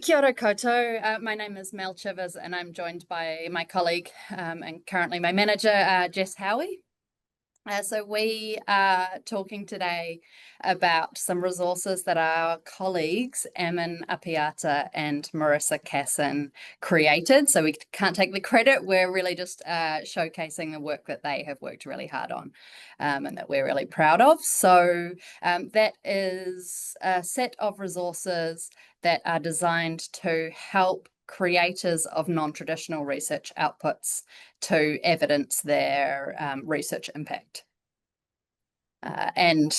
Kia ora koutou. My name is Mel Chivers and I'm joined by my colleague and currently my manager, Jess Howie. So we are talking today about some resources that our colleagues, Ammon, Apiata and Marissa Cassin created. So we can't take the credit. We're really just showcasing the work that they have worked really hard on and that we're really proud of. So that is a set of resources that are designed to help creators of non-traditional research outputs to evidence their research impact. And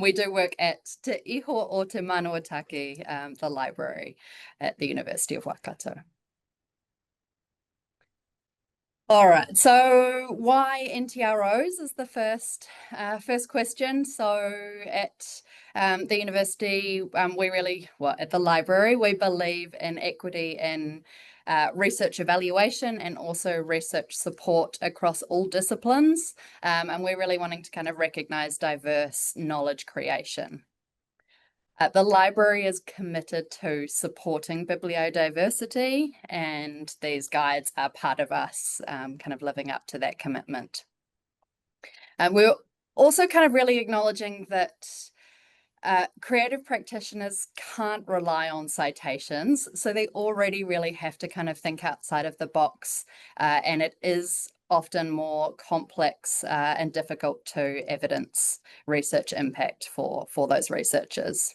we do work at Te Iho o Te Manawataki, the library at the University of Waikato. All right, so why NTROs is the first question. So at the university, at the library, we believe in equity in research evaluation and also research support across all disciplines. And we're really wanting to kind of recognize diverse knowledge creation. The library is committed to supporting bibliodiversity, and these guides are part of us kind of living up to that commitment. We're also kind of really acknowledging that creative practitioners can't rely on citations, so they already really have to kind of think outside of the box, and it is often more complex and difficult to evidence research impact for those researchers.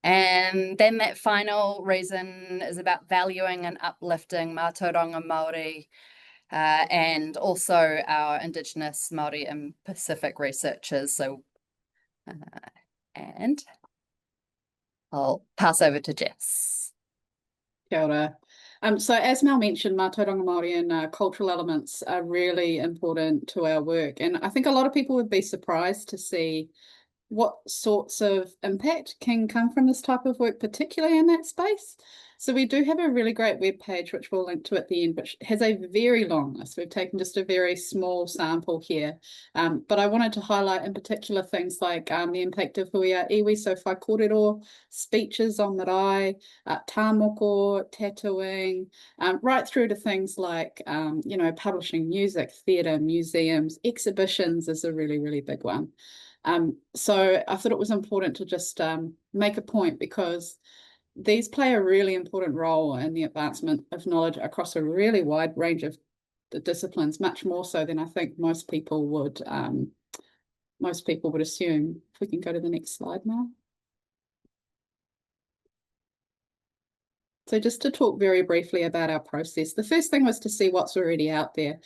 And then that final reason is about valuing and uplifting Mātauranga Māori and also our Indigenous Māori and Pacific researchers. So, and I'll pass over to Jess. Kia ora. So as Mel mentioned, Mātauranga Māori and cultural elements are really important to our work. And I think a lot of people would be surprised to see what sorts of impact can come from this type of work, particularly in that space. So we do have a really great webpage, which we'll link to at the end, which has a very long list. We've taken just a very small sample here. But I wanted to highlight in particular things like the impact of hui a iwi, so whai kōrero, speeches on marae, tāmoko, tattooing, right through to things like, publishing music, theatre, museums, exhibitions is a really, really big one. So I thought it was important to just make a point because these play a really important role in the advancement of knowledge across a really wide range of the disciplines, much more so than I think most people would assume. If we can go to the next slide now. So just to talk very briefly about our process, the first thing was to see what's already out there.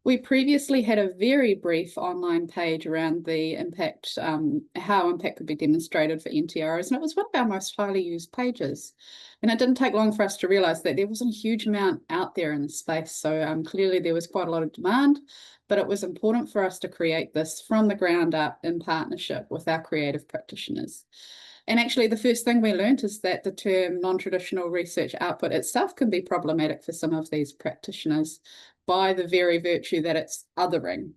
We previously had a very brief online page around the impact, how impact could be demonstrated for NTROs, and it was one of our most highly used pages. And it didn't take long for us to realise that there wasn't a huge amount out there in the space. So clearly there was quite a lot of demand, but it was important for us to create this from the ground up in partnership with our creative practitioners. And actually, the first thing we learned is that the term non-traditional research output itself can be problematic for some of these practitioners by the very virtue that it's othering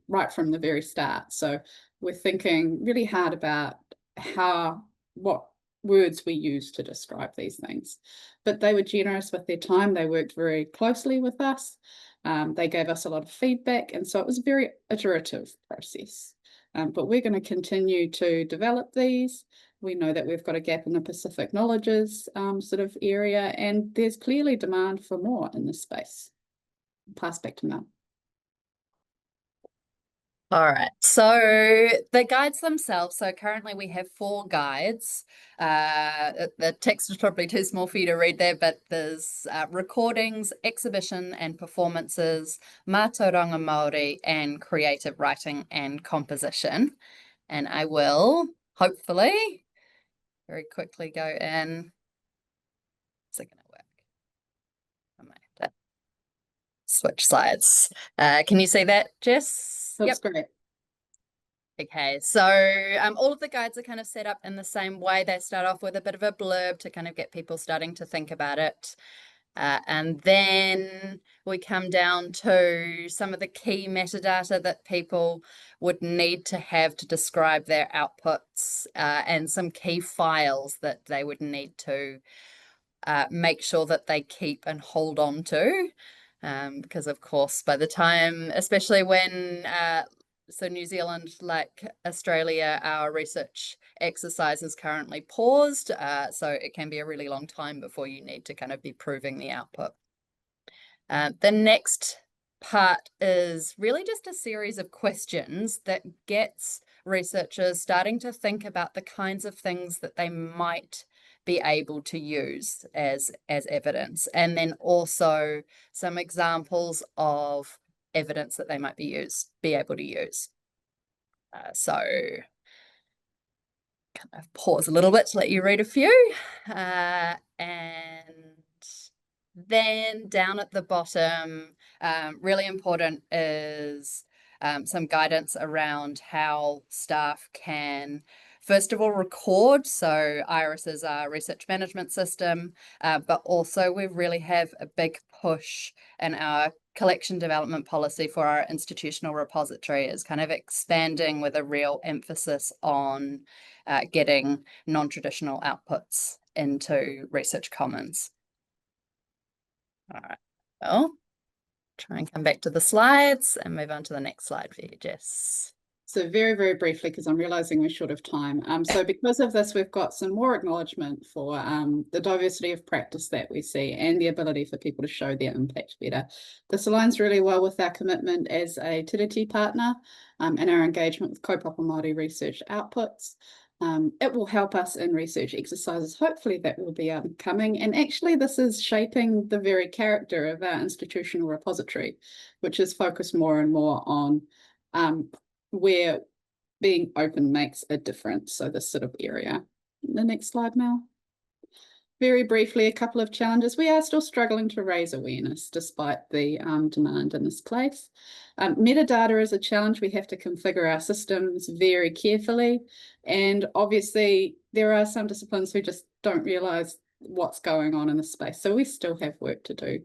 right from the very start. So we're thinking really hard about what words we use to describe these things. But they were generous with their time. They worked very closely with us. They gave us a lot of feedback. And so it was a very iterative process. But we're going to continue to develop these. We know that we've got a gap in the Pacific knowledges sort of area, and there's clearly demand for more in this space. Pass back to Mel. All right, so the guides themselves, so currently we have 4 guides. The text is probably too small for you to read there, but there's recordings, exhibition and performances, Mātauranga Māori, and creative writing and composition. And I will hopefully very quickly go in. Is it going to work? I might have to switch slides. Can you see that, Jess? That's great. Okay, so all of the guides are kind of set up in the same way. They start off with a bit of a blurb to kind of get people starting to think about it. And then we come down to some of the key metadata that people would need to have to describe their outputs, and some key files that they would need to make sure that they keep and hold on to. Because of course, by the time, especially when so New Zealand, like Australia, our research exercise is currently paused. So it can be a really long time before you need to kind of be proving the output. The next part is really just a series of questions that gets researchers starting to think about the kinds of things that they might be able to use as evidence, and then also some examples of evidence that they might be able to use. So kind of pause a little bit to let you read a few. And then down at the bottom, really important is some guidance around how staff can, first of all, record. So Iris is our research management system, but also we really have a big push in our collection development policy for our institutional repository is kind of expanding with a real emphasis on getting non-traditional outputs into Research Commons. All right, well, try and come back to the slides and move on to the next slide for you, Jess. So very, very briefly, because I'm realizing we're short of time. So because of this, we've got some more acknowledgement for the diversity of practice that we see and the ability for people to show their impact better. This aligns really well with our commitment as a Tiriti partner and our engagement with kaupapa Māori research outputs. It will help us in research exercises, hopefully that will be coming. And actually this is shaping the very character of our institutional repository, which is focused more and more on where being open makes a difference. So this sort of area. The next slide, Mel. Very briefly, a couple of challenges. We are still struggling to raise awareness despite the demand in this place. Metadata is a challenge. We have to configure our systems very carefully. And obviously, there are some disciplines who just don't realize what's going on in the space. So we still have work to do.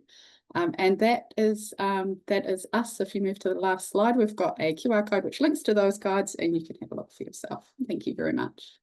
And that is us. If you move to the last slide, we've got a QR code which links to those guides and you can have a look for yourself. Thank you very much.